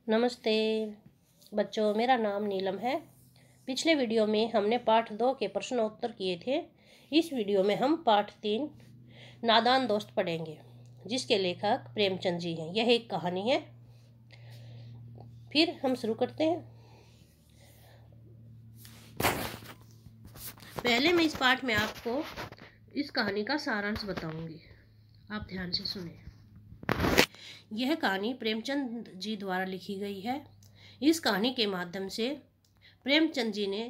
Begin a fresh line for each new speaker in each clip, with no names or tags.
नमस्ते बच्चों, मेरा नाम नीलम है। पिछले वीडियो में हमने पाठ 2 के प्रश्नोत्तर किए थे। इस वीडियो में हम पाठ 3 नादान दोस्त पढ़ेंगे, जिसके लेखक प्रेमचंद जी हैं। यह एक कहानी है। फिर हम शुरू करते हैं। पहले मैं इस पाठ में आपको इस कहानी का सारांश बताऊंगी, आप ध्यान से सुने। यह कहानी प्रेमचंद जी द्वारा लिखी गई है। इस कहानी के माध्यम से प्रेमचंद जी ने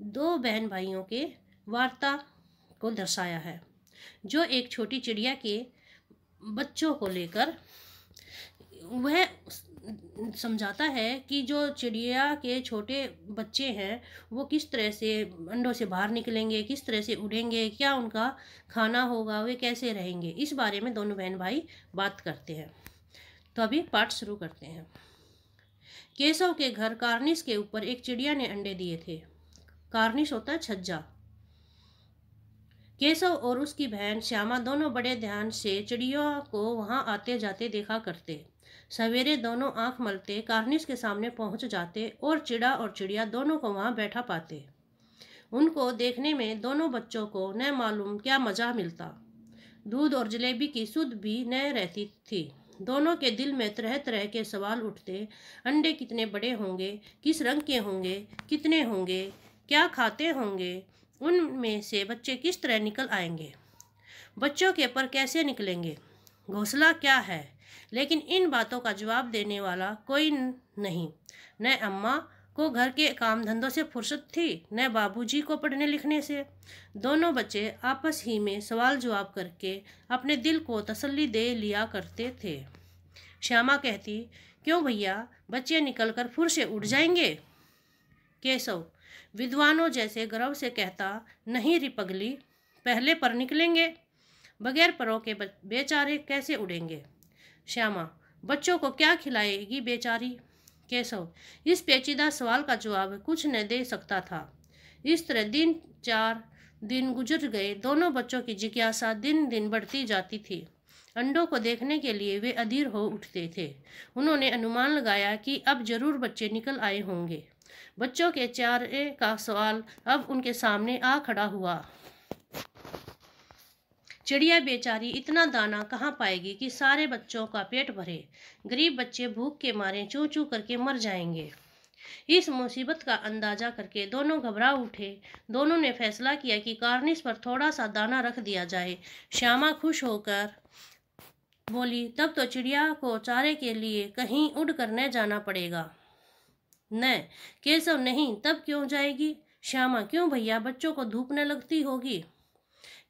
2 बहन भाइयों के वार्ता को दर्शाया है, जो एक छोटी चिड़िया के बच्चों को लेकर वह समझाता है कि जो चिड़िया के छोटे बच्चे हैं वो किस तरह से अंडों से बाहर निकलेंगे, किस तरह से उड़ेंगे, क्या उनका खाना होगा, वे कैसे रहेंगे। इस बारे में दोनों बहन भाई बात करते हैं। तो अभी पाठ शुरू करते हैं। केशव के घर कार्निस के ऊपर एक चिड़िया ने अंडे दिए थे। कार्निस होता है छज्जा। केशव और उसकी बहन श्यामा दोनों बड़े ध्यान से चिड़िया को वहां आते जाते देखा करते। सवेरे दोनों आंख मलते कार्निस के सामने पहुंच जाते और चिड़ा और चिड़िया दोनों को वहां बैठा पाते। उनको देखने में दोनों बच्चों को न मालूम क्या मजा मिलता। दूध और जलेबी की सुध भी न रहती थी। दोनों के दिल में तरह तरह के सवाल उठते। अंडे कितने बड़े होंगे, किस रंग के होंगे, कितने होंगे, क्या खाते होंगे, उनमें से बच्चे किस तरह निकल आएंगे, बच्चों के पर कैसे निकलेंगे, घोंसला क्या है। लेकिन इन बातों का जवाब देने वाला कोई नहीं। न अम्मा को घर के काम धंधों से फुर्सत थी, न बाबूजी को पढ़ने लिखने से। दोनों बच्चे आपस ही में सवाल जवाब करके अपने दिल को तसल्ली दे लिया करते थे। श्यामा कहती, क्यों भैया, बच्चे निकलकर फुर से उड़ जाएंगे। केशव विद्वानों जैसे गर्व से कहता, नहीं री पगली, पहले पर निकलेंगे, बगैर परों के बेचारे कैसे उड़ेंगे। श्यामा, बच्चों को क्या खिलाएगी बेचारी। केशव इस पेचीदा सवाल का जवाब कुछ न दे सकता था। इस तरह 4 दिन गुजर गए। दोनों बच्चों की जिज्ञासा दिन दिन बढ़ती जाती थी। अंडों को देखने के लिए वे अधीर हो उठते थे। उन्होंने अनुमान लगाया कि अब जरूर बच्चे निकल आए होंगे। बच्चों के चारे का सवाल अब उनके सामने आ खड़ा हुआ। चिड़िया बेचारी इतना दाना कहाँ पाएगी कि सारे बच्चों का पेट भरे। गरीब बच्चे भूख के मारे चूं चूं करके मर जाएंगे। इस मुसीबत का अंदाजा करके दोनों घबरा उठे। दोनों ने फैसला किया कि कार्निस पर थोड़ा सा दाना रख दिया जाए। श्यामा खुश होकर बोली, तब तो चिड़िया को चारे के लिए कहीं उड़ कर न जाना पड़ेगा। न केशव, नहीं, तब क्यों जाएगी। श्यामा, क्यों भैया, बच्चों को धूप न लगती होगी।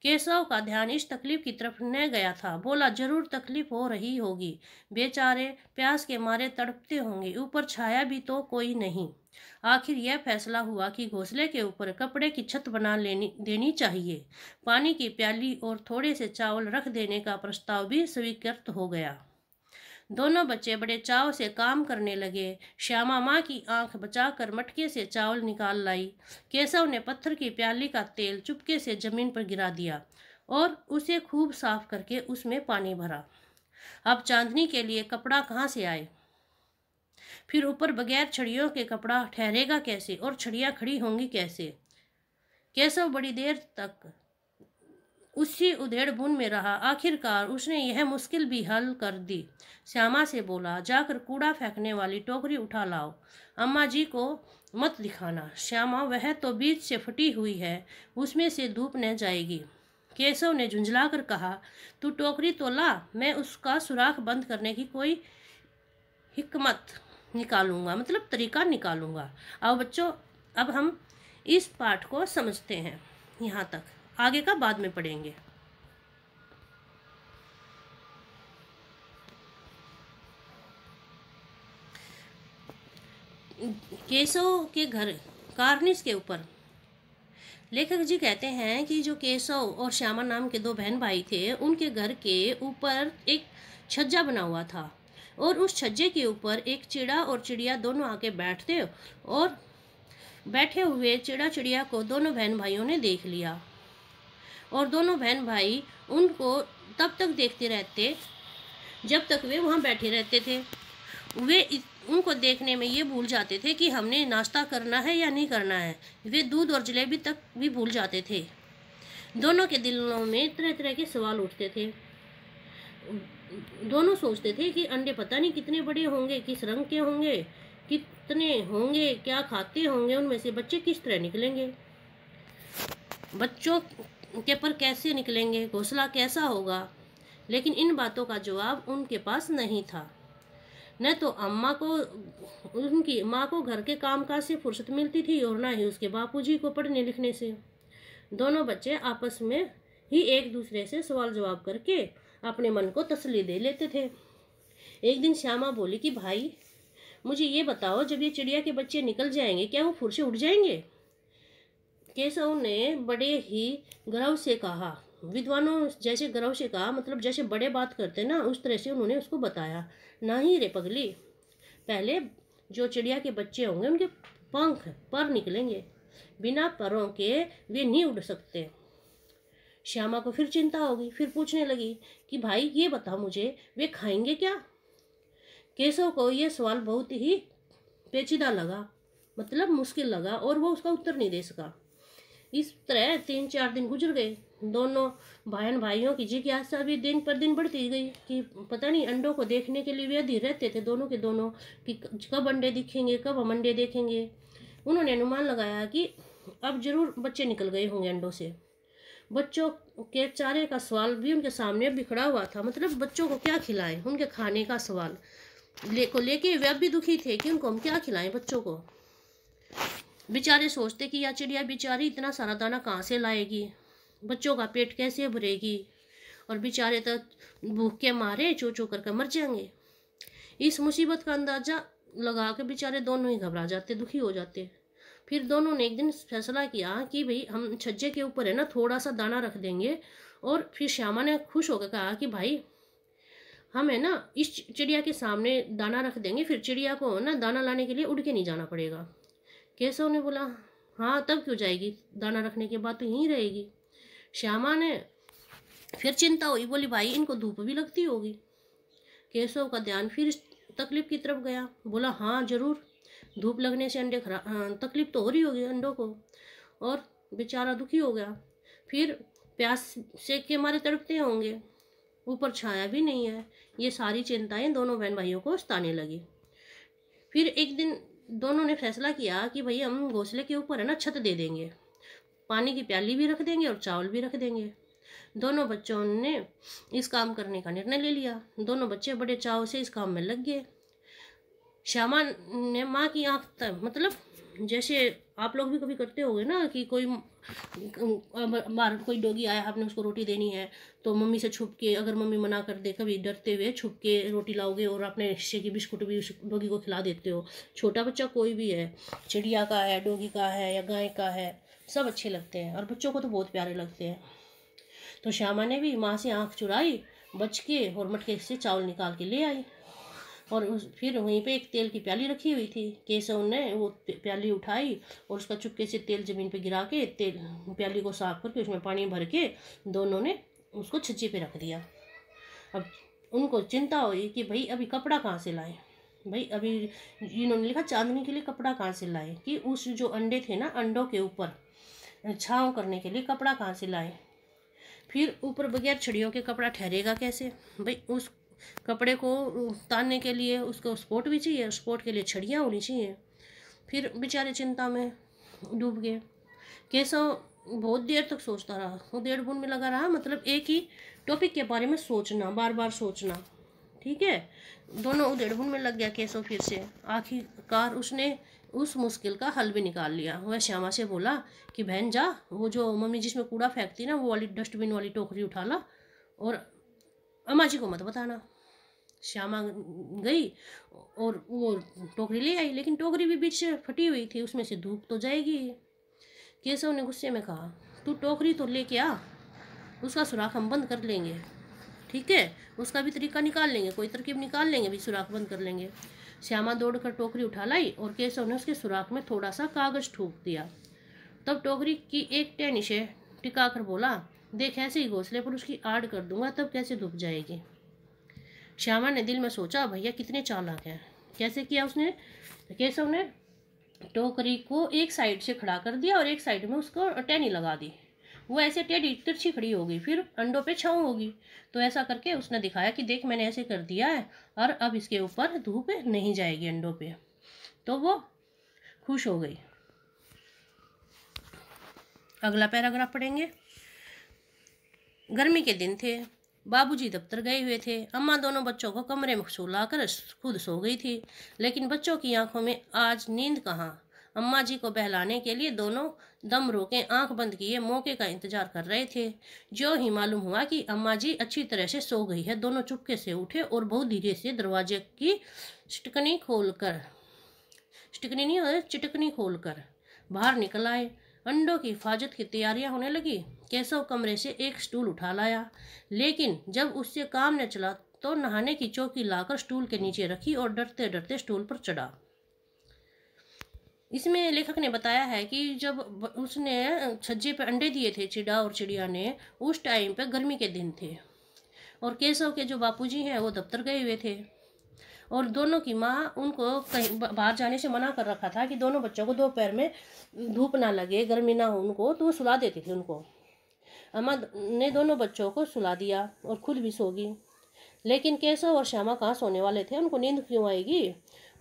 केशव का ध्यान इस तकलीफ की तरफ न गया था। बोला, जरूर तकलीफ हो रही होगी, बेचारे प्यास के मारे तड़पते होंगे, ऊपर छाया भी तो कोई नहीं। आखिर यह फैसला हुआ कि घोंसले के ऊपर कपड़े की छत बना देनी चाहिए। पानी की प्याली और थोड़े से चावल रख देने का प्रस्ताव भी स्वीकृत हो गया। दोनों बच्चे बड़े चाव से काम करने लगे। श्यामा माँ की आंख बचाकर मटके से चावल निकाल लाई। केशव ने पत्थर की प्याली का तेल चुपके से जमीन पर गिरा दिया और उसे खूब साफ करके उसमें पानी भरा। अब चांदनी के लिए कपड़ा कहाँ से आए। फिर ऊपर बगैर छड़ियों के कपड़ा ठहरेगा कैसे, और छड़ियाँ खड़ी होंगी कैसे। केशव बड़ी देर तक उसी उधेड़-बुन में रहा। आखिरकार उसने यह मुश्किल भी हल कर दी। श्यामा से बोला, जाकर कूड़ा फेंकने वाली टोकरी उठा लाओ, अम्मा जी को मत दिखाना। श्यामा, वह तो बीच से फटी हुई है, उसमें से धूप न जाएगी। केशव ने झुंझलाकर कहा, तू टोकरी तो ला, मैं उसका सुराख बंद करने की कोई हिकमत निकालूंगा, मतलब तरीका निकालूंगा। आओ बच्चों, अब हम इस पाठ को समझते हैं। यहाँ तक, आगे का बाद में पढ़ेंगे। केशव के घर कार्निस के ऊपर लेखक जी कहते हैं कि जो केशव और श्यामा नाम के 2 बहन भाई थे, उनके घर के ऊपर एक छज्जा बना हुआ था और उस छज्जे के ऊपर एक चिड़ा और चिड़िया दोनों आके बैठते और बैठे हुए चिड़ा चिड़िया को दोनों बहन भाइयों ने देख लिया और दोनों बहन भाई उनको तब तक देखते रहते जब तक वे वहाँ बैठे रहते थे। उनको देखने में ये भूल जाते थे कि हमने नाश्ता करना है या नहीं करना है। वे दूध और जलेबी तक भी भूल जाते थे। दोनों के दिलों में तरह तरह के सवाल उठते थे। दोनों सोचते थे कि अंडे पता नहीं कितने बड़े होंगे, किस रंग के होंगे, कितने होंगे, क्या खाते होंगे, उनमें से बच्चे किस तरह निकलेंगे, बच्चों के पर कैसे निकलेंगे, घोंसला कैसा होगा। लेकिन इन बातों का जवाब उनके पास नहीं था। न तो अम्मा को, उनकी माँ को घर के कामकाज से फुर्सत मिलती थी और न ही उसके बापूजी को पढ़ने लिखने से। दोनों बच्चे आपस में ही एक दूसरे से सवाल जवाब करके अपने मन को तसल्ली दे लेते थे। एक दिन श्यामा बोली कि भाई मुझे ये बताओ, जब ये चिड़िया के बच्चे निकल जाएंगे क्या वो फुर से उड़ जाएंगे? केशव ने बड़े ही गर्व से कहा। विद्वानों जैसे गर्व से कहा, मतलब जैसे बड़े बात करते ना, उस तरह से उन्होंने उसको बताया। नहीं रे पगली, पहले जो चिड़िया के बच्चे होंगे उनके पंख पर निकलेंगे, बिना परों के वे नहीं उड़ सकते। श्यामा को फिर चिंता होगी, फिर पूछने लगी कि भाई ये बता मुझे, वे खाएंगे क्या? केशव को यह सवाल बहुत ही पेचीदा लगा, मतलब मुश्किल लगा, और वो उसका उत्तर नहीं दे सका। इस तरह 3-4 दिन गुजर गए। दोनों बहन भाइयों की जिज्ञासा भी दिन पर दिन बढ़ती गई कि पता नहीं, अंडों को देखने के लिए वे अधीर रहते थे दोनों के दोनों कि कब अंडे दिखेंगे, कब हम अंडे देखेंगे। उन्होंने अनुमान लगाया कि अब जरूर बच्चे निकल गए होंगे अंडों से। बच्चों के चारे का सवाल भी उनके सामने बिखरा हुआ था, मतलब बच्चों को क्या खिलाएं, उनके खाने का सवाल लेके वे अब भी दुखी थे कि उनको हम क्या खिलाएं बच्चों को। बेचारे सोचते कि यह चिड़िया बेचारी इतना सारा दाना कहाँ से लाएगी, बच्चों का पेट कैसे भरेगी, और बेचारे तो भूख के मारे चो चो कर मर जाएंगे। इस मुसीबत का अंदाजा लगा के बेचारे दोनों ही घबरा जाते, दुखी हो जाते। फिर दोनों ने एक दिन फैसला किया कि भाई हम छज्जे के ऊपर है ना थोड़ा सा दाना रख देंगे। और फिर श्यामा ने खुश होकर कहा कि भाई हम है ना इस चिड़िया के सामने दाना रख देंगे, फिर चिड़िया को ना दाना लाने के लिए उड़ के नहीं जाना पड़ेगा। केशव ने बोला हाँ तब क्यों जाएगी, दाना रखने के बाद तो यहीं रहेगी। श्यामा ने फिर चिंता हुई, बोली भाई इनको धूप भी लगती होगी। केशव का ध्यान फिर तकलीफ की तरफ गया, बोला हाँ जरूर, धूप लगने से अंडे तकलीफ तो हो रही होगी अंडों को। और बेचारा दुखी हो गया। फिर प्यास से के मारे तड़पते होंगे, ऊपर छाया भी नहीं है। ये सारी चिंताएं दोनों बहन भाइयों को सताने लगी। फिर एक दिन दोनों ने फैसला किया कि भाई हम घोंसले के ऊपर है ना छत दे देंगे, पानी की प्याली भी रख देंगे और चावल भी रख देंगे। दोनों बच्चों ने इस काम करने का निर्णय ले लिया। दोनों बच्चे बड़े चाव से इस काम में लग गए। श्यामा ने माँ की आँख तक, मतलब जैसे आप लोग भी कभी करते होगे ना कि कोई बाहर कोई डॉगी आया, आपने उसको रोटी देनी है तो मम्मी से छुप के, अगर मम्मी मना कर दे कभी डरते हुए छुप के रोटी लाओगे और अपने हिस्से की बिस्कुट भी उस डॉगी को खिला देते हो। छोटा बच्चा कोई भी है, चिड़िया का है, डॉगी का है या गाय का है, सब अच्छे लगते हैं और बच्चों को तो बहुत प्यारे लगते हैं। तो श्यामा ने भी माँ से आँख चुराई, बच के और मटके से चावल निकाल के ले आई। और फिर वहीं पे एक तेल की प्याली रखी हुई थी। केशव ने वो प्याली उठाई और उसका चुपके से तेल ज़मीन पे गिरा के तेल प्याली को साफ करके उसमें पानी भर के दोनों ने उसको छज्जे पे रख दिया। अब उनको चिंता हुई कि भाई अभी कपड़ा कहाँ से लाए, भाई अभी इन्होंने लिखा चांदनी के लिए कपड़ा कहाँ से लाए, कि उस जो अंडे थे ना, अंडों के ऊपर छाँव करने के लिए कपड़ा कहाँ से लाए। फिर ऊपर बगैर छड़ियों के कपड़ा ठहरेगा कैसे, भाई उस कपड़े को उतारने के लिए उसको स्पोर्ट भी चाहिए, स्पोर्ट के लिए छड़ियाँ होनी चाहिए। फिर बेचारे चिंता में डूब गए। केशव बहुत देर तक सोचता रहा, वो डेढ़ बुन में लगा रहा, मतलब एक ही टॉपिक के बारे में सोचना, बार बार सोचना। ठीक है, दोनों डेढ़ बुन में लग गया केशव। फिर से आखिरकार उसने उस मुश्किल का हल भी निकाल लिया। वह श्यामा से बोला कि बहन जा, वो जो मम्मी जिसमें कूड़ा फेंकती ना, वो वाली डस्टबिन वाली टोकरी उठा ला और अम्मा जी को मत बताना। श्यामा गई और वो टोकरी ले आई, लेकिन टोकरी भी बीच से फटी हुई थी, उसमें से धूप तो जाएगी। केशव ने गुस्से में कहा तू टोकरी तो लेके आ, उसका सुराख हम बंद कर लेंगे, ठीक है, उसका भी तरीका निकाल लेंगे, कोई तरकीब निकाल लेंगे, भी सुराख बंद कर लेंगे। श्यामा दौड़कर टोकरी उठा लाई और केशव ने उसके सुराख में थोड़ा सा कागज ठूक दिया। तब टोकरी की एक टहनी से टिका कर बोला, देख ऐसे ही घोंसले पर उसकी आड़ कर दूंगा, तब कैसे धुप जाएगी। श्यामा ने दिल में सोचा, भैया कितने चालाक हैं, कैसे किया उसने? केशव ने टोकरी को एक साइड से खड़ा कर दिया और एक साइड में उसको टहनी लगा दी। वो ऐसे टेढ़ी तिरछी खड़ी होगी, फिर अंडों पे छाँव होगी। तो ऐसा करके उसने दिखाया कि देख मैंने ऐसे कर दिया है और अब इसके ऊपर धूप नहीं जाएगी अंडों पे। तो वो खुश हो गई। अगला पैराग्राफ पढ़ेंगे। गर्मी के दिन थे, बाबूजी दफ्तर गए हुए थे। अम्मा दोनों बच्चों को कमरे में सुलाकर खुद सो गई थी, लेकिन बच्चों की आंखों में आज नींद कहाँ। अम्मा जी को बहलाने के लिए दोनों दम रोके आंख बंद किए मौके का इंतजार कर रहे थे। जो ही मालूम हुआ कि अम्मा जी अच्छी तरह से सो गई है, दोनों चुपके से उठे और बहुत धीरे से दरवाजे की चिटकनी खोलकर बाहर निकल आए। अंडों की हिफाजत की तैयारियां होने लगी। केशव कमरे से एक स्टूल उठा लाया, लेकिन जब उससे काम न चला तो नहाने की चौकी लाकर स्टूल के नीचे रखी और डरते डरते स्टूल पर चढ़ा। इसमें लेखक ने बताया है कि जब उसने छज्जे पे अंडे दिए थे चिड़ा और चिड़िया ने, उस टाइम पे गर्मी के दिन थे और केशव के जो बापूजी हैं वो दफ्तर गए हुए थे और दोनों की माँ उनको कहीं बाहर जाने से मना कर रखा था कि दोनों बच्चों को दोपहर में धूप ना लगे, गर्मी ना हो उनको, तो वो सुला देती थी उनको। अम्मा ने दोनों बच्चों को सुला दिया और खुद भी सो गई। लेकिन केशव और श्यामा कहाँ सोने वाले थे, उनको नींद क्यों आएगी?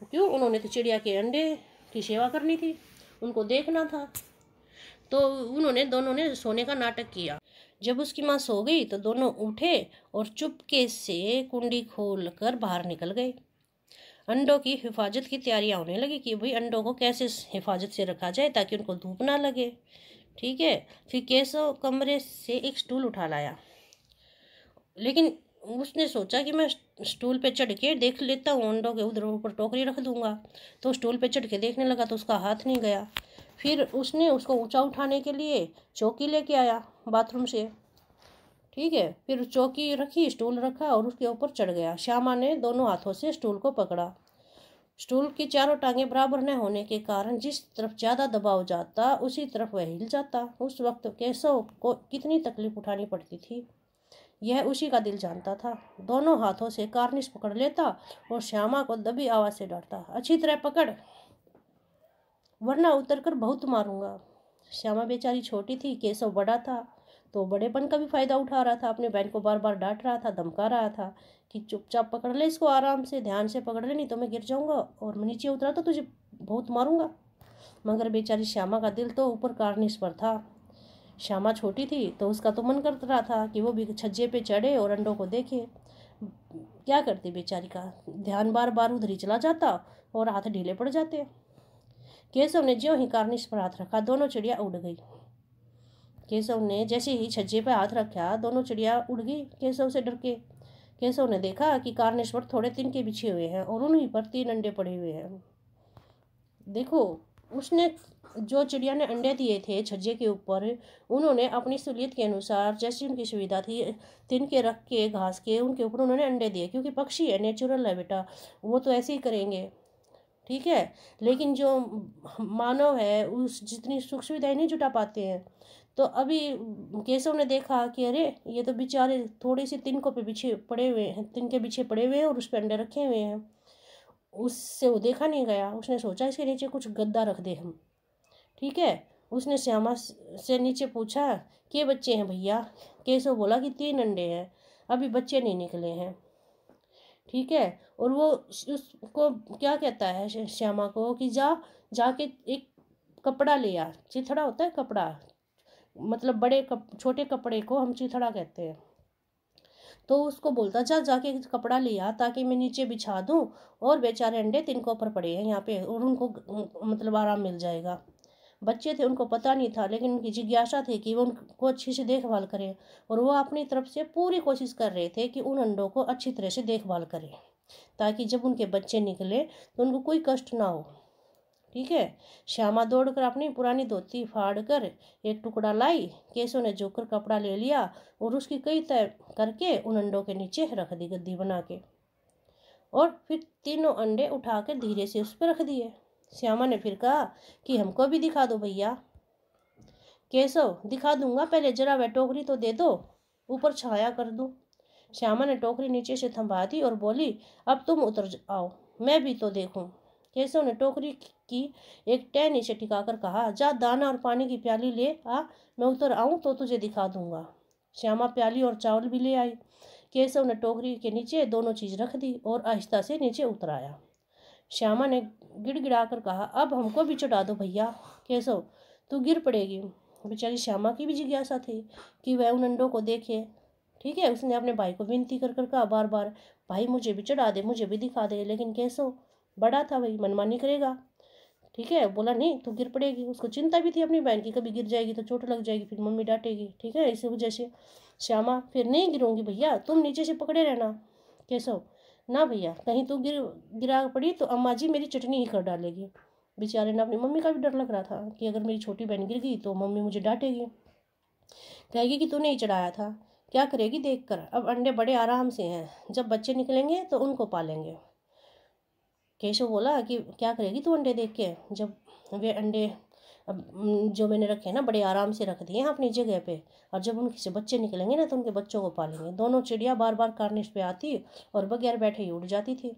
क्यों? उन्होंने तो चिड़िया के अंडे की सेवा करनी थी, उनको देखना था। तो उन्होंने दोनों ने सोने का नाटक किया। जब उसकी माँ सो गई तो दोनों उठे और चुपके से कुंडी खोलकर बाहर निकल गए। अंडों की हिफाजत की तैयारियां होने लगी कि भाई अंडों को कैसे हिफाजत से रखा जाए ताकि उनको धूप ना लगे। ठीक है। फिर केशव कमरे से एक स्टूल उठा लाया, लेकिन उसने सोचा कि मैं स्टूल पे चढ़ के देख लेता हूँ, अंडों के उधर ऊपर टोकरी रख दूंगा। तो स्टूल पे चढ़ के देखने लगा तो उसका हाथ नहीं गया। फिर उसने उसको ऊंचा उठाने के लिए चौकी लेके आया बाथरूम से। ठीक है। फिर चौकी रखी, स्टूल रखा और उसके ऊपर चढ़ गया। श्यामा ने दोनों हाथों से स्टूल को पकड़ा। स्टूल की चारों टांगें बराबर न होने के कारण जिस तरफ ज़्यादा दबाव जाता उसी तरफ वह हिल जाता। उस वक्त केशव को कितनी तकलीफ उठानी पड़ती थी, यह उसी का दिल जानता था। दोनों हाथों से कार्निश पकड़ लेता और श्यामा को दबी आवाज़ से डांटता, अच्छी तरह पकड़ वरना उतर कर बहुत मारूंगा। श्यामा बेचारी छोटी थी, केशव बड़ा था, तो बड़ेपन का भी फायदा उठा रहा था। अपने बहन को बार बार डांट रहा था, धमका रहा था कि चुपचाप पकड़ ले इसको, आराम से ध्यान से पकड़ ले, नहीं तो मैं गिर जाऊंगा और मैं नीचे उतरा तो तुझे बहुत मारूंगा। मगर बेचारी श्यामा का दिल तो ऊपर कार्निश पर था। श्यामा छोटी थी तो उसका तो मन कर रहा था कि वो भी छज्जे पे चढ़े और अंडों को देखे। क्या करती बेचारी का ध्यान बार बार उधर ही चला जाता और हाथ ढीले पड़ जाते। केशव ने ज्यों ही कार्निश पर हाथ रखा, दोनों चिड़िया उड़ गई। केशव ने जैसे ही छज्जे पर हाथ रखा, दोनों चिड़िया उड़ गई केशव से डर के। केशव ने देखा कि कार्निश पर थोड़े तिनके बिछे हुए हैं और उन्हीं पर 3 अंडे पड़े हुए हैं। देखो, उसने जो चिड़िया ने अंडे दिए थे छज्जे के ऊपर, उन्होंने अपनी सहूलियत के अनुसार जैसी उनकी सुविधा थी तिनके रख के घास के उनके ऊपर उन्होंने अंडे दिए, क्योंकि पक्षी है, नेचुरल है बेटा, वो तो ऐसे ही करेंगे। ठीक है। लेकिन जो मानव है उस जितनी सुख सुविधाएं नहीं जुटा पाते हैं। तो अभी केशव ने देखा कि अरे ये तो बेचारे थोड़ी सी तिनकों पे बिछे पड़े हुए हैं, तिनके बिछे पड़े हुए हैं और उस पर अंडे रखे हुए हैं। उससे वो देखा नहीं गया। उसने सोचा इसके नीचे कुछ गद्दा रख दे हम। ठीक है। उसने श्यामा से नीचे पूछा कि बच्चे हैं भैया? केशव बोला कि 3 अंडे हैं, अभी बच्चे नहीं निकले हैं। ठीक है। और वो उसको क्या कहता है श्यामा को कि जाके एक कपड़ा ले आ। चिथड़ा होता है कपड़ा, मतलब छोटे कपड़े को हम चिथड़ा कहते हैं। तो उसको बोलता जाके कपड़ा ले आ ताकि मैं नीचे बिछा दूं और बेचारे अंडे तिनकों पर पड़े हैं यहाँ पे और उनको मतलब आराम मिल जाएगा। बच्चे थे, उनको पता नहीं था, लेकिन उनकी जिज्ञासा थी कि वो उनको अच्छी से देखभाल करें और वो अपनी तरफ से पूरी कोशिश कर रहे थे कि उन अंडों को अच्छी तरह से देखभाल करें ताकि जब उनके बच्चे निकले तो उनको कोई कष्ट ना हो। ठीक है। श्यामा दौड़कर अपनी पुरानी धोती फाड़ कर एक टुकड़ा लाई। केशव ने झुककर कपड़ा ले लिया और उसकी कई तय करके उन अंडों के नीचे रख दी गद्दी बना के, और फिर 3 अंडे उठाकर धीरे से उस पर रख दिए। श्यामा ने फिर कहा कि हमको भी दिखा दो भैया। केशव, दिखा दूंगा, पहले जरा वह टोकरी तो दे दो, ऊपर छाया कर दूं। श्यामा ने टोकरी नीचे से थमा दी और बोली, अब तुम उतर आओ। मैं भी तो देखूं। केशव ने टोकरी की एक टह नीचे टिकाकर कहा, जा दाना और पानी की प्याली ले आ, मैं उतर आऊं तो तुझे दिखा दूंगा। श्यामा प्याली और चावल भी ले आई। केशव ने टोकरी के नीचे दोनों चीज रख दी और आहिस्ता से नीचे उतर आया। श्यामा ने गिड़गिड़ाकर कहा, अब हमको भी चढ़ा दो भैया। केशव, तू गिर पड़ेगी। बेचारी श्यामा की भी जिज्ञासा थी कि वह उन अंडों को देखे। ठीक है, उसने अपने भाई को विनती कर कर कहा बार बार, भाई मुझे भी चढ़ा दे, मुझे भी दिखा दे। लेकिन केशव बड़ा था, भाई मनमानी करेगा। ठीक है, बोला नहीं तू गिर पड़ेगी। उसको चिंता भी थी अपनी बहन की, कभी गिर जाएगी तो चोट लग जाएगी, फिर मम्मी डांटेगी। ठीक है, इसी वजह से श्यामा, फिर नहीं गिरूंगी भैया, तुम नीचे से पकड़े रहना। केशव, ना भैया, कहीं तू गिरा पड़ी तो अम्मा जी मेरी चटनी ही कर डालेगी। बेचारे ने अपनी मम्मी का भी डर लग रहा था कि अगर मेरी छोटी बहन गिर गई तो मम्मी मुझे डांटेगी, कहेगी कि तूने ही चढ़ाया था। क्या करेगी देख कर। अब अंडे बड़े आराम से हैं, जब बच्चे निकलेंगे तो उनको पालेंगे। केशव बोला कि क्या करेगी तू अंडे देख के। जब वे अंडे अब जो मैंने रखे हैं ना, बड़े आराम से रख दिए हैं अपनी जगह पे, और जब उनके से बच्चे निकलेंगे ना तो उनके बच्चों को पालेंगे। दोनों चिड़िया बार बार कार्निश पे आती और बगैर बैठे ही उड़ जाती थी।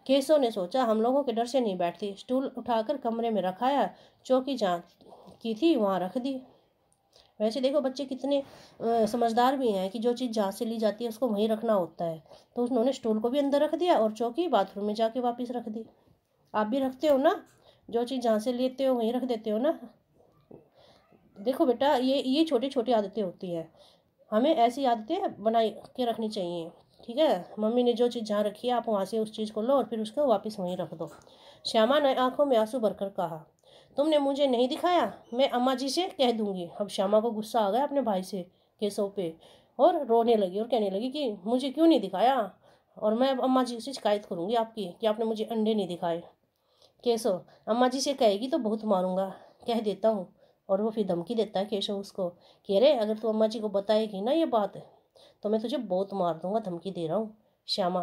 केशव ने सोचा, हम लोगों के डर से नहीं बैठती। स्टूल उठाकर कमरे में रखाया, चौकी जहाँ की थी वहाँ रख दी। वैसे देखो बच्चे कितने समझदार भी हैं कि जो चीज़ जहाँ से ली जाती है उसको वहीं रखना होता है। तो उन्होंने स्टूल को भी अंदर रख दिया और चौकी बाथरूम में जाके वापस रख दी। आप भी रखते हो ना, जो चीज़ जहाँ से लेते हो वहीं रख देते हो ना। देखो बेटा, ये छोटी छोटी आदतें होती हैं, हमें ऐसी आदतें बनाई के रखनी चाहिए। ठीक है, मम्मी ने जो चीज़ जहाँ रखी है आप वहाँ से उस चीज़ को लो और फिर उसको वापस वहीं रख दो। श्यामा ने आंखों में आंसू भरकर कहा, तुमने मुझे नहीं दिखाया, मैं अम्मा जी से कह दूंगी। अब श्यामा को गुस्सा आ गया अपने भाई से, केशव पे, और रोने लगी और कहने लगी कि मुझे क्यों नहीं दिखाया, और मैं अब अम्मा जी से शिकायत करूंगी आपकी कि आपने मुझे अंडे नहीं दिखाए। केशव, अम्मा जी से कहेगी तो बहुत मारूंगा, कह देता हूँ। और वो फिर धमकी देता है केशव उसको कि अरे अगर तू अम्मा जी को बताएगी ना ये बात तो मैं तुझे बहुत मार दूंगा, धमकी दे रहा हूँ। श्यामा,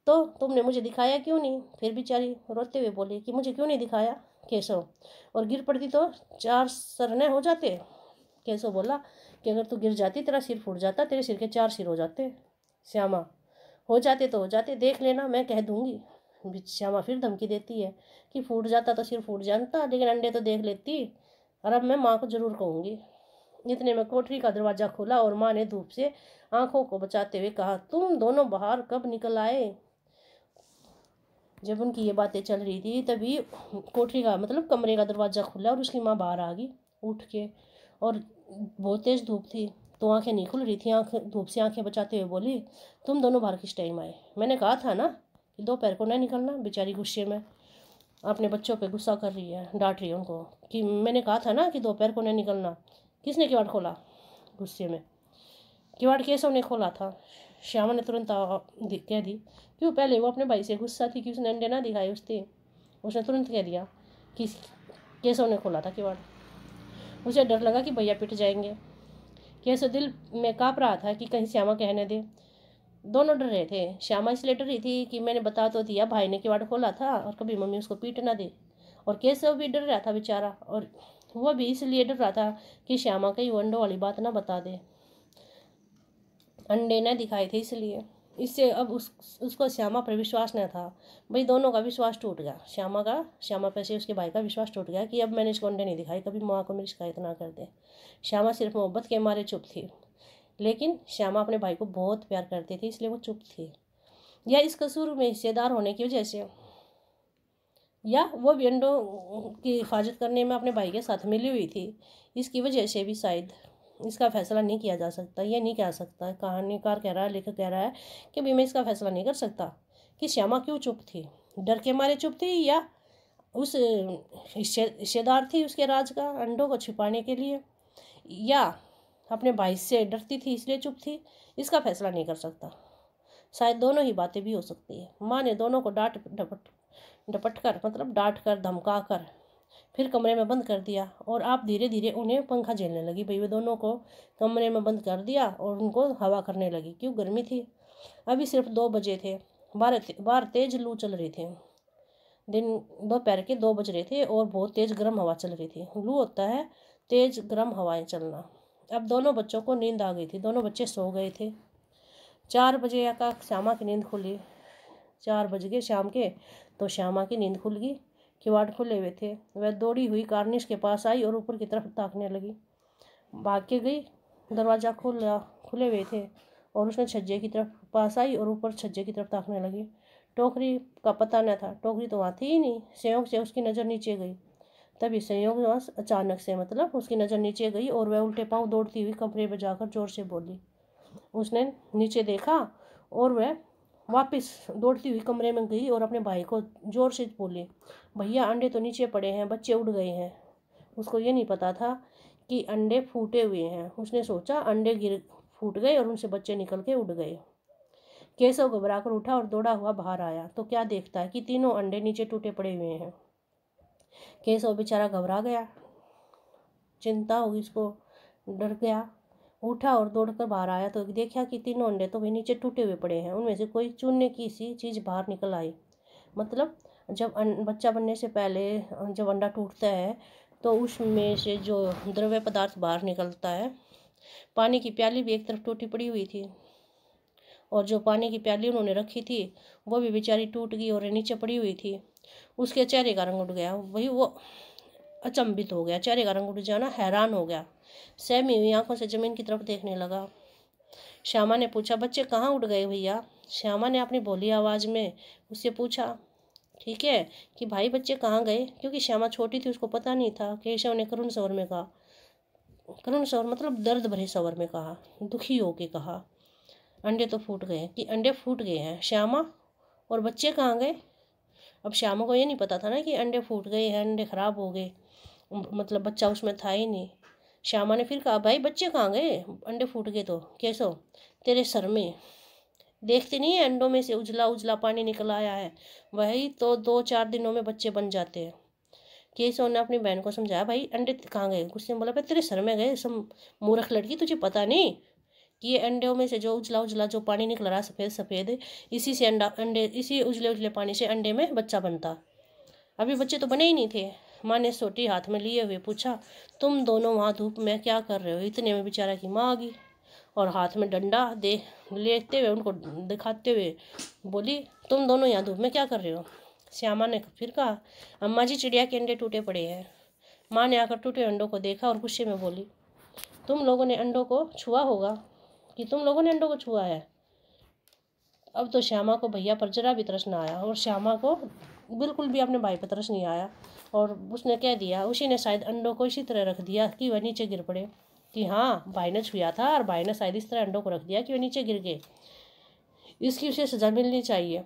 तो तुमने मुझे दिखाया क्यों नहीं। फिर बेचारी रोते हुए बोली कि मुझे क्यों नहीं दिखाया। केशव, और गिर पड़ती तो 4 सरने हो जाते। केशव बोला कि अगर तू गिर जाती तेरा सिर फूट जाता, तेरे सिर के 4 सिर हो जाते। श्यामा, हो जाते तो हो जाते, देख लेना, मैं कह दूंगी। श्यामा फिर धमकी देती है कि फूट जाता तो सिर फूट जानता, लेकिन अंडे तो देख लेती, और अब मैं माँ को जरूर कहूँगी। इतने में कोठरी का दरवाज़ा खोला और माँ ने धूप से आंखों को बचाते हुए कहा, तुम दोनों बाहर कब निकल आए। जब उनकी ये बातें चल रही थी तभी कोठरी का मतलब कमरे का दरवाज़ा खुला और उसकी माँ बाहर आ गई उठ के, और बहुत तेज़ धूप थी तो आंखें नहीं खुल रही थी। धूप से आंखें बचाते हुए बोली, तुम दोनों बाहर किस टाइम आए। मैंने कहा था ना कि दोपहर को नहीं निकलना। बेचारी गुस्से में अपने बच्चों पे गुस्सा कर रही है, डांट रही है उनको कि मैंने कहा था ना कि दोपहर को नहीं निकलना। किसने किवाड़ खोला। गुस्से में किवाड़ केशव ने खोला था। श्यामा ने तुरंत कह दी, क्यों, पहले वो अपने भाई से गुस्सा थी कि उसने अंडे ना दिखाए उसने तुरंत कह दिया कि केशव ने खोला था किवाड़। उसे डर लगा कि भैया पिट जाएंगे। केशव दिल में काँप रहा था कि कहीं श्यामा कहने दे। दोनों डर रहे थे। श्यामा इसलिए डर रही थी कि मैंने बता तो दिया भाई ने किवाड़ खोला था और कभी मम्मी उसको पीट ना दे, और केशव भी डर रहा था बेचारा, और वो भी इसलिए डर रहा था कि श्यामा कहीं वो अंडों वाली बात ना बता दे, अंडे न दिखाए थे इसलिए। इससे अब उसको श्यामा पर विश्वास न था। भाई दोनों का विश्वास टूट गया, श्यामा पे से उसके भाई का विश्वास टूट गया कि अब मैंने इसको अंडे नहीं दिखाए, कभी माँ को मेरी शिकायत ना कर दे। श्यामा सिर्फ मोहब्बत के मारे चुप थी, लेकिन श्यामा अपने भाई को बहुत प्यार करती थी इसलिए वो चुप थी। या इस कसूर में हिस्सेदार होने की वजह से, या वो भी अंडों की हिफाजत करने में अपने भाई के साथ मिली हुई थी, इसकी वजह से भी शायद इसका फैसला नहीं किया जा सकता। ये नहीं कह सकता, कहानीकार कह रहा है, लेखक कह रहा है कि भाई मैं इसका फैसला नहीं कर सकता कि श्यामा क्यों चुप थी। डर के मारे चुप थी, या उस हिस्सेदार थी उसके राज का अंडों को छिपाने के लिए, या अपने भाई से डरती थी इसलिए चुप थी। इसका फैसला नहीं कर सकता। शायद दोनों ही बातें भी हो सकती है। माँ ने दोनों को डपट कर मतलब डांट कर धमका कर फिर कमरे में बंद कर दिया, और आप धीरे धीरे उन्हें पंखा झेलने लगी। भाई वे दोनों को कमरे में बंद कर दिया और उनको हवा करने लगी, क्यों, गर्मी थी। अभी सिर्फ 2 बजे थे, बाहर तेज लू चल रही थी। दिन दोपहर के 2 बज रहे थे और बहुत तेज गर्म हवा चल रही थी। लू होता है तेज गर्म हवाएं चलना। अब दोनों बच्चों को नींद आ गई थी, दोनों बच्चे सो गए थे। 4 बजे का श्यामा की नींद खुली। 4 बज गए शाम के। तो श्यामा की नींद खुल गई। किवाड़ खुले हुए थे। वह दौड़ी हुई कार्निश के पास आई और ऊपर की तरफ ताकने लगी। भाग के गई। दरवाज़ा खुले हुए थे और उसने छज्जे की तरफ पास आई और ऊपर छज्जे की तरफ ताकने लगी। टोकरी का पता न था। टोकरी तो वहाँ थी ही नहीं। संयोग से उसकी नज़र नीचे गई। तभी संयोगवश अचानक से उसकी नज़र नीचे गई और वह उल्टे पांव दौड़ती हुई कमरे में जाकर जोर से बोली। उसने नीचे देखा और वह वापस दौड़ती हुई कमरे में गई और अपने भाई को जोर से बोली, भैया अंडे तो नीचे पड़े हैं, बच्चे उड़ गए हैं। उसको ये नहीं पता था कि अंडे फूटे हुए हैं। उसने सोचा अंडे फूट गए और उनसे बच्चे निकल के उड़ गए। केशव घबराकर उठा और दौड़ा हुआ बाहर आया तो क्या देखता है कि तीनों अंडे नीचे टूटे पड़े हुए हैं। केशव बेचारा घबरा गया, चिंता होगी उसको, डर गया। उठा और दौड़कर बाहर आया तो देखा कि तीनों अंडे तो वे नीचे टूटे हुए पड़े हैं। उनमें से कोई चूने की सी चीज़ बाहर निकल आई। मतलब जब बच्चा बनने से पहले जब अंडा टूटता है तो उसमें से जो द्रव्य पदार्थ बाहर निकलता है। पानी की प्याली भी एक तरफ टूटी पड़ी हुई थी और जो पानी की प्याली उन्होंने रखी थी वो भी बेचारी टूट गई और नीचे पड़ी हुई थी। उसके चेहरे का रंग उड़ गया। वही वो अचंभित हो गया। चेहरे का रंग उड़ जाना, हैरान हो गया। सहमी हुई आंखों से जमीन की तरफ देखने लगा। श्यामा ने पूछा, बच्चे कहाँ उड़ गए भैया? श्यामा ने अपनी भोली आवाज़ में उससे पूछा, ठीक है, कि भाई बच्चे कहाँ गए? क्योंकि श्यामा छोटी थी, उसको पता नहीं था। केशव ने करुण स्वर में कहा, करुण स्वर मतलब दर्द भरे स्वर में कहा, दुखी होके कहा, अंडे तो फूट गए। कि अंडे फूट गए हैं श्यामा, और बच्चे कहाँ गए? अब श्यामा को ये नहीं पता था ना कि अंडे फूट गए हैं, अंडे खराब हो गए, मतलब बच्चा उसमें था ही नहीं। श्यामा ने फिर कहा, भाई बच्चे कहाँ गए? अंडे फूट गए तो। केशव, तेरे सर में देखते नहीं है अंडों में से उजला उजला पानी निकल आया है, वही तो 2-4 दिनों में बच्चे बन जाते हैं। केशव ने अपनी बहन को समझाया, भाई अंडे कहाँ गए? गुस्से में बोला, भाई तेरे सर में गए, सब मूर्ख लड़की, तुझे पता नहीं कि ये अंडों में से जो उजला उजला जो पानी निकल रहा है सफ़ेद सफ़ेद, इसी से अंडे इसी उजले उजले पानी से अंडे में बच्चा बनता। अभी बच्चे तो बने ही नहीं थे। माँ ने सोटी हाथ में लिए हुए पूछा, तुम दोनों वहाँ धूप में क्या कर रहे हो? इतने में बेचारा की माँ आ गई और हाथ में डंडा लेते हुए उनको दिखाते हुए बोली, तुम दोनों यहाँ धूप में क्या कर रहे हो? श्यामा ने फिर कहा, अम्मा जी चिड़िया के अंडे टूटे पड़े हैं। माँ ने आकर टूटे अंडों को देखा और गुस्से में बोली, तुम लोगों ने अंडों को छुआ होगा, कि तुम लोगों ने अंडों को छुआ है? अब तो श्यामा को भैया पर जरा भी तरस ना आया और श्यामा को बिल्कुल भी अपने भाई पर तरस नहीं आया। और उसने कह दिया, उसी ने शायद अंडों को इसी तरह रख दिया कि वह नीचे गिर पड़े। कि हाँ, भाई ने छुआ था और भाई ने शायद इस तरह अंडों को रख दिया कि वह नीचे गिर गए। इसकी उसे सज़ा मिलनी चाहिए।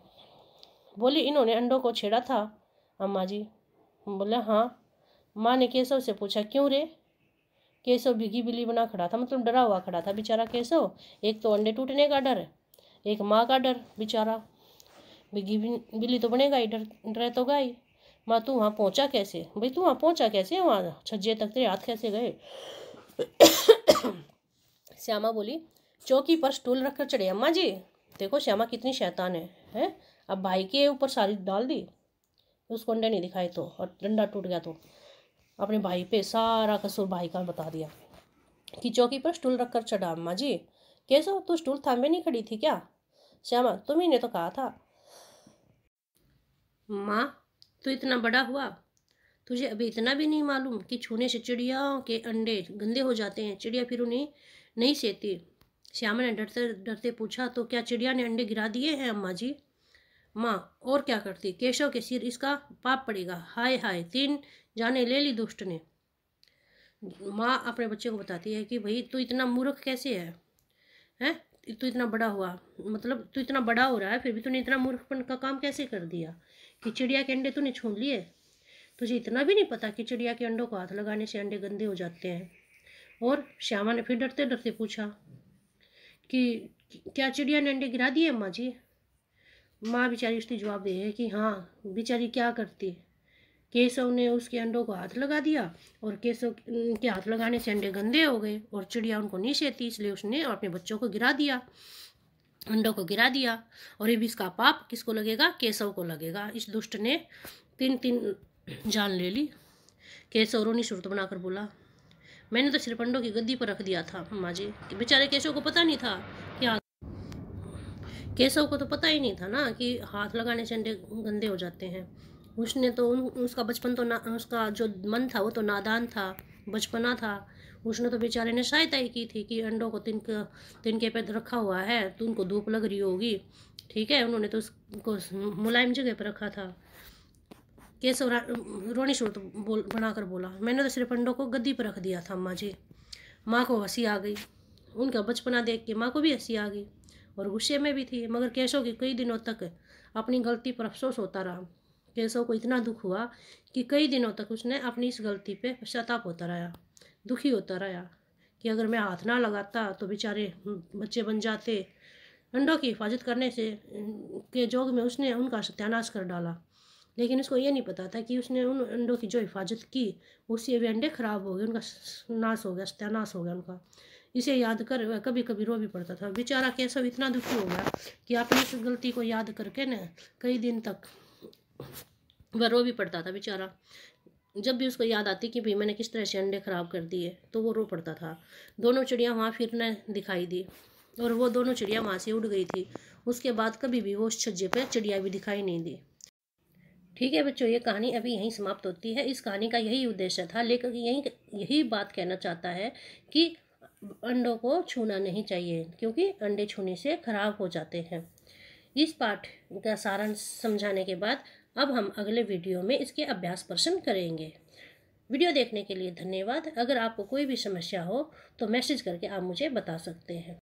बोली, इन्होंने अंडों को छेड़ा था अम्मा जी? बोला, हाँ। माँ ने केशव से पूछा, क्यों रे? केशव भीगी बिल्ली बना खड़ा था, मतलब डरा हुआ खड़ा था बेचारा केशव। एक तो अंडे टूटने का डर, एक माँ का डर। बेचारा भीगी बिल्ली तो बनेगा ही, डर तो गई। माँ, तू वहाँ पहुँचा कैसे? भाई तू वहाँ पहुँचा कैसे? वहाँ छज्जे तक तेरे हाथ कैसे गए? श्यामा बोली, चौकी पर स्टूल रखकर चढ़े अम्मा जी। देखो श्यामा कितनी शैतान है? अब भाई के ऊपर सारी डाल दी, उसको अंडे नहीं दिखाए तो, और डंडा टूट गया तो अपने भाई पे सारा कसूर भाई का बता दिया कि चौकी पर स्टूल रखकर चढ़ा अम्मा जी। कैसे तू स्टूल थामे नहीं खड़ी थी क्या? श्यामा, तुम्ही ने तो कहा था। माँ, तू इतना बड़ा हुआ, तुझे अभी इतना भी नहीं मालूम कि छूने से चिड़ियाओं के अंडे गंदे हो जाते हैं, चिड़िया फिर उन्हें नहीं सेती। श्यामा ने डरते डरते पूछा, तो क्या चिड़िया ने अंडे गिरा दिए हैं अम्मा जी? माँ, और क्या करती, केशव के सिर इसका पाप पड़ेगा। हाय हाय, 3 जाने ले ली दुष्ट ने। माँ अपने बच्चे को बताती है कि भाई तू इतना मूर्ख कैसे है? तू इतना बड़ा हुआ, मतलब तू इतना बड़ा हो रहा है, फिर भी तूने इतना मूर्खपन का काम कैसे कर दिया कि चिड़िया के अंडे तूने छू लिए? तुझे इतना भी नहीं पता कि चिड़िया के अंडों को हाथ लगाने से अंडे गंदे हो जाते हैं? और श्यामा ने फिर डरते डरते पूछा कि क्या चिड़िया ने अंडे गिरा दिए अम्मा जी? माँ बेचारी उसकी जवाब दे है कि हाँ, बेचारी क्या करती। केशव ने उसके अंडों को हाथ लगा दिया और केशव के हाथ लगाने से अंडे गंदे हो गए और चिड़िया उनको नहीं सेती, इसलिए उसने अपने बच्चों को गिरा दिया, अंडों को गिरा दिया। और अब इसका पाप किसको लगेगा? केशव को लगेगा। इस दुष्ट ने 3 जान ले ली। केशव रोनी सूरत बनाकर बोला, मैंने तो सिर्फ अंडों की गद्दी पर रख दिया था अम्मा जी। बेचारे केशव को पता नहीं था केशव को तो पता ही नहीं था ना कि हाथ लगाने से अंडे गंदे हो जाते हैं। उसने तो उसका बचपन तो ना, उसका जो मन था वो तो नादान था, बचपना था। उसने तो बेचारे ने सहायता ही की थी कि अंडों को तिनके पे रखा हुआ है तो उनको धूप लग रही होगी, ठीक है। उन्होंने तो उसको मुलायम जगह पर रखा था। केशव रोनी शुरू तो बनाकर बोला, मैंने तो सिर्फ अंडों को गद्दी पर रख दिया था अम्मा जी। माँ को हंसी आ गई। उनका बचपना देख के माँ को भी हंसी आ गई और गुस्से में भी थी। मगर केशव की कई दिनों तक अपनी गलती पर अफसोस होता रहा। केशव को इतना दुख हुआ कि कई दिनों तक उसने अपनी इस गलती पे पश्चाताप होता रहा, दुखी होता रहा कि अगर मैं हाथ ना लगाता तो बेचारे बच्चे बन जाते। अंडों की हिफाजत करने से के जोग में उसने उनका सत्यानाश कर डाला। लेकिन उसको ये नहीं पता था कि उसने उन अंडों की जो हिफाजत की उससे वे अंडे खराब हो गए, उनका नाश हो गया, सत्यानाश हो गया उनका। इसे याद कर वह कभी कभी रो भी पड़ता था। बेचारा केशव इतना दुखी हो गया कि अपनी इस गलती को याद करके न कई दिन तक वह रो भी पड़ता था बेचारा। जब भी उसको याद आती कि भाई मैंने किस तरह से अंडे खराब कर दिए तो वो रो पड़ता था। दोनों चिड़िया वहाँ फिरने दिखाई दी और वो दोनों चिड़िया वहाँ से उड़ गई थी। उसके बाद कभी भी वो उस छज्जे पे चिड़िया भी दिखाई नहीं दी। ठीक है बच्चों, ये कहानी अभी यहीं समाप्त होती है। इस कहानी का यही उद्देश्य था, लेखक यही बात कहना चाहता है कि अंडों को छूना नहीं चाहिए क्योंकि अंडे छूने से खराब हो जाते हैं। इस पाठ का सारांश समझाने के बाद अब हम अगले वीडियो में इसके अभ्यास प्रश्न करेंगे। वीडियो देखने के लिए धन्यवाद। अगर आपको कोई भी समस्या हो तो मैसेज करके आप मुझे बता सकते हैं।